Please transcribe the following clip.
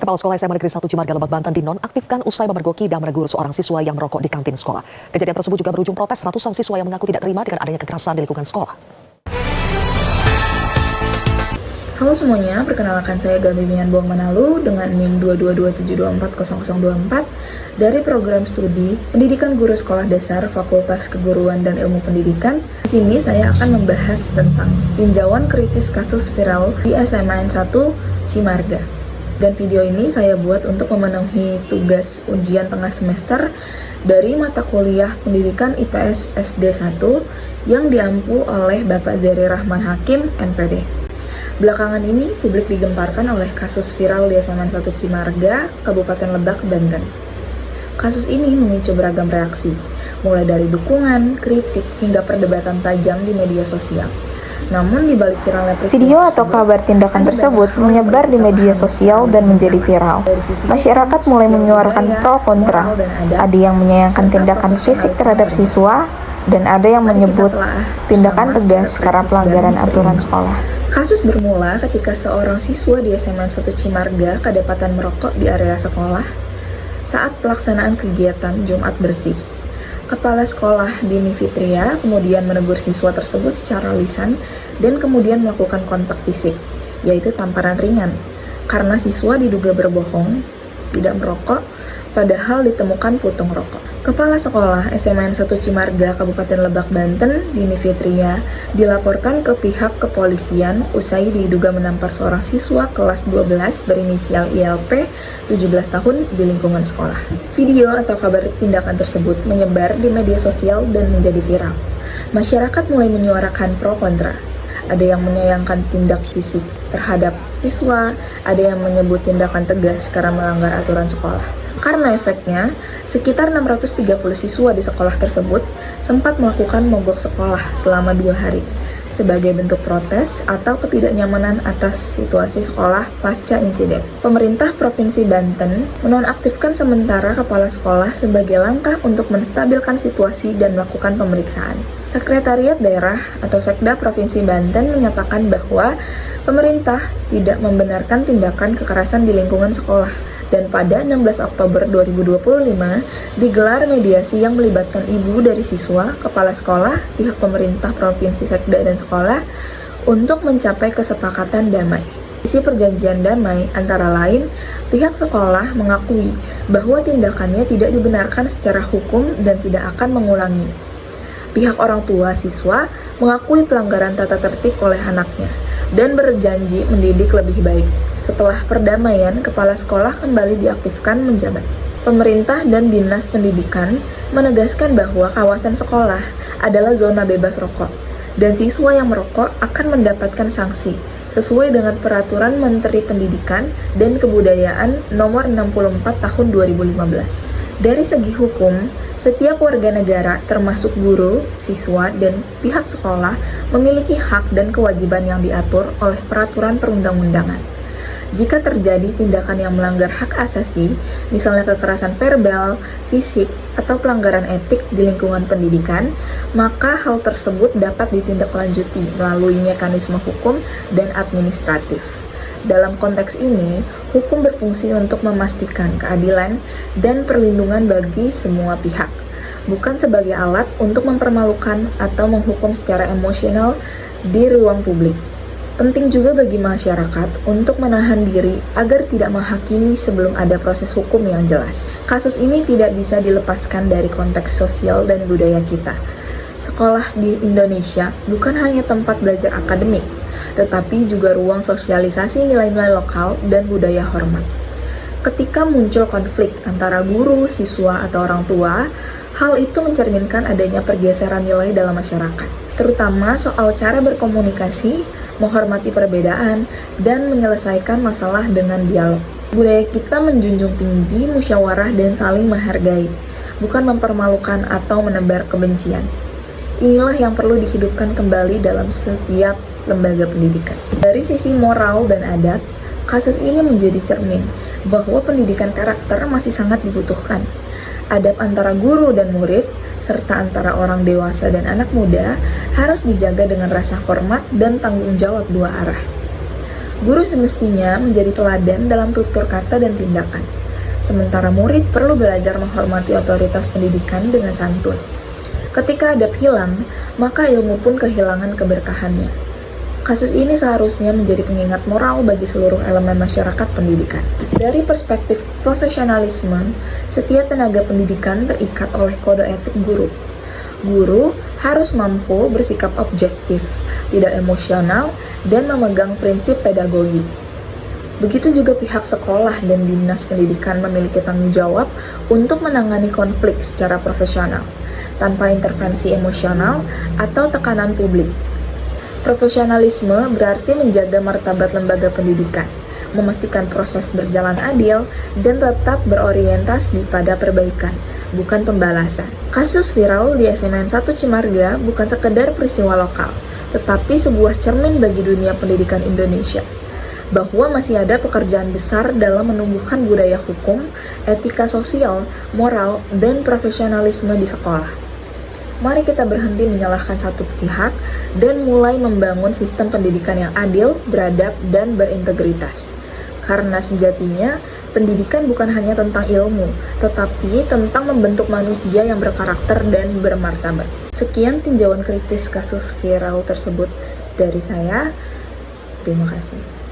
Kepala Sekolah SMA Negeri 1 Cimarga Lebak Banten dinonaktifkan usai memergoki dan menegur seorang siswa yang merokok di kantin sekolah. Kejadian tersebut juga berujung protes ratusan siswa yang mengaku tidak terima dengan adanya kekerasan di lingkungan sekolah. Halo semuanya, perkenalkan saya Gaby Mian Buang Manalu dengan NIM 22272240024 dari program studi Pendidikan Guru Sekolah Dasar Fakultas Keguruan dan Ilmu Pendidikan. Di sini saya akan membahas tentang tinjauan kritis kasus viral di SMA 1 Cimarga. Dan video ini saya buat untuk memenuhi tugas ujian tengah semester dari mata kuliah Pendidikan IPS SD 1 yang diampu oleh Bapak Zeri Rahman Hakim, MPD. Belakangan ini, publik digemparkan oleh kasus viral di SMA 1 Cimarga, Kabupaten Lebak, Banten. Kasus ini memicu beragam reaksi, mulai dari dukungan, kritik, hingga perdebatan tajam di media sosial. Namun di balik viralnya video atau kabar tindakan tersebut menyebar di media sosial dan menjadi viral. Masyarakat mulai menyuarakan pro kontra. Ada yang menyayangkan tindakan fisik terhadap siswa, dan ada yang menyebut tindakan tegas karena pelanggaran aturan sekolah. Kasus bermula ketika seorang siswa di SMA 1 Cimarga kedapatan merokok di area sekolah saat pelaksanaan kegiatan Jumat Bersih. Kepala sekolah Dini Fitria kemudian menegur siswa tersebut secara lisan dan kemudian melakukan kontak fisik, yaitu tamparan ringan, karena siswa diduga berbohong, tidak merokok, padahal ditemukan putung rokok. Kepala sekolah SMA 1 Cimarga Kabupaten Lebak Banten, Dini Fitria, dilaporkan ke pihak kepolisian usai diduga menampar seorang siswa kelas 12 berinisial ILP 17 tahun di lingkungan sekolah. Video atau kabar tindakan tersebut menyebar di media sosial dan menjadi viral. Masyarakat mulai menyuarakan pro kontra. Ada yang menyayangkan tindak fisik terhadap siswa, ada yang menyebut tindakan tegas karena melanggar aturan sekolah. Karena efeknya, sekitar 630 siswa di sekolah tersebut sempat melakukan mogok sekolah selama 2 hari sebagai bentuk protes atau ketidaknyamanan atas situasi sekolah pasca insiden. Pemerintah Provinsi Banten menonaktifkan sementara kepala sekolah sebagai langkah untuk menstabilkan situasi dan melakukan pemeriksaan. Sekretariat Daerah atau Sekda Provinsi Banten menyatakan bahwa pemerintah tidak membenarkan tindakan kekerasan di lingkungan sekolah, dan pada 16 Oktober 2025 digelar mediasi yang melibatkan ibu dari siswa, kepala sekolah, pihak pemerintah provinsi, sekda, dan sekolah untuk mencapai kesepakatan damai. Isi perjanjian damai antara lain, pihak sekolah mengakui bahwa tindakannya tidak dibenarkan secara hukum dan tidak akan mengulangi. Pihak orang tua siswa mengakui pelanggaran tata tertib oleh anaknya dan berjanji mendidik lebih baik. Setelah perdamaian, kepala sekolah kembali diaktifkan menjabat. Pemerintah dan Dinas Pendidikan menegaskan bahwa kawasan sekolah adalah zona bebas rokok, dan siswa yang merokok akan mendapatkan sanksi sesuai dengan Peraturan Menteri Pendidikan dan Kebudayaan Nomor 64 Tahun 2015. Dari segi hukum, setiap warga negara termasuk guru, siswa, dan pihak sekolah memiliki hak dan kewajiban yang diatur oleh peraturan perundang-undangan. Jika terjadi tindakan yang melanggar hak asasi, misalnya kekerasan verbal, fisik, atau pelanggaran etik di lingkungan pendidikan, maka hal tersebut dapat ditindaklanjuti melalui mekanisme hukum dan administratif. Dalam konteks ini, hukum berfungsi untuk memastikan keadilan dan perlindungan bagi semua pihak, bukan sebagai alat untuk mempermalukan atau menghukum secara emosional di ruang publik. Penting juga bagi masyarakat untuk menahan diri agar tidak menghakimi sebelum ada proses hukum yang jelas. Kasus ini tidak bisa dilepaskan dari konteks sosial dan budaya kita. Sekolah di Indonesia bukan hanya tempat belajar akademik, tetapi juga ruang sosialisasi nilai-nilai lokal dan budaya hormat. Ketika muncul konflik antara guru, siswa, atau orang tua, hal itu mencerminkan adanya pergeseran nilai dalam masyarakat, terutama soal cara berkomunikasi, menghormati perbedaan, dan menyelesaikan masalah dengan dialog. Budaya kita menjunjung tinggi musyawarah dan saling menghargai, bukan mempermalukan atau menebar kebencian. Inilah yang perlu dihidupkan kembali dalam setiap lembaga pendidikan. Dari sisi moral dan adab, kasus ini menjadi cermin bahwa pendidikan karakter masih sangat dibutuhkan. Adab antara guru dan murid, serta antara orang dewasa dan anak muda harus dijaga dengan rasa hormat dan tanggung jawab dua arah. Guru semestinya menjadi teladan dalam tutur kata dan tindakan. Sementara murid perlu belajar menghormati otoritas pendidikan dengan santun. Ketika adab hilang, maka ilmu pun kehilangan keberkahannya. Kasus ini seharusnya menjadi pengingat moral bagi seluruh elemen masyarakat pendidikan. Dari perspektif profesionalisme, setiap tenaga pendidikan terikat oleh kode etik guru. Guru harus mampu bersikap objektif, tidak emosional, dan memegang prinsip pedagogi. Begitu juga pihak sekolah dan dinas pendidikan memiliki tanggung jawab untuk menangani konflik secara profesional, tanpa intervensi emosional atau tekanan publik. Profesionalisme berarti menjaga martabat lembaga pendidikan, memastikan proses berjalan adil, dan tetap berorientasi pada perbaikan, bukan pembalasan. Kasus viral di SMN 1 Cimarga bukan sekedar peristiwa lokal, tetapi sebuah cermin bagi dunia pendidikan Indonesia, bahwa masih ada pekerjaan besar dalam menumbuhkan budaya hukum, etika sosial, moral, dan profesionalisme di sekolah. Mari kita berhenti menyalahkan satu pihak dan mulai membangun sistem pendidikan yang adil, beradab, dan berintegritas. Karena sejatinya, pendidikan bukan hanya tentang ilmu, tetapi tentang membentuk manusia yang berkarakter dan bermartabat. Sekian tinjauan kritis kasus viral tersebut dari saya. Terima kasih.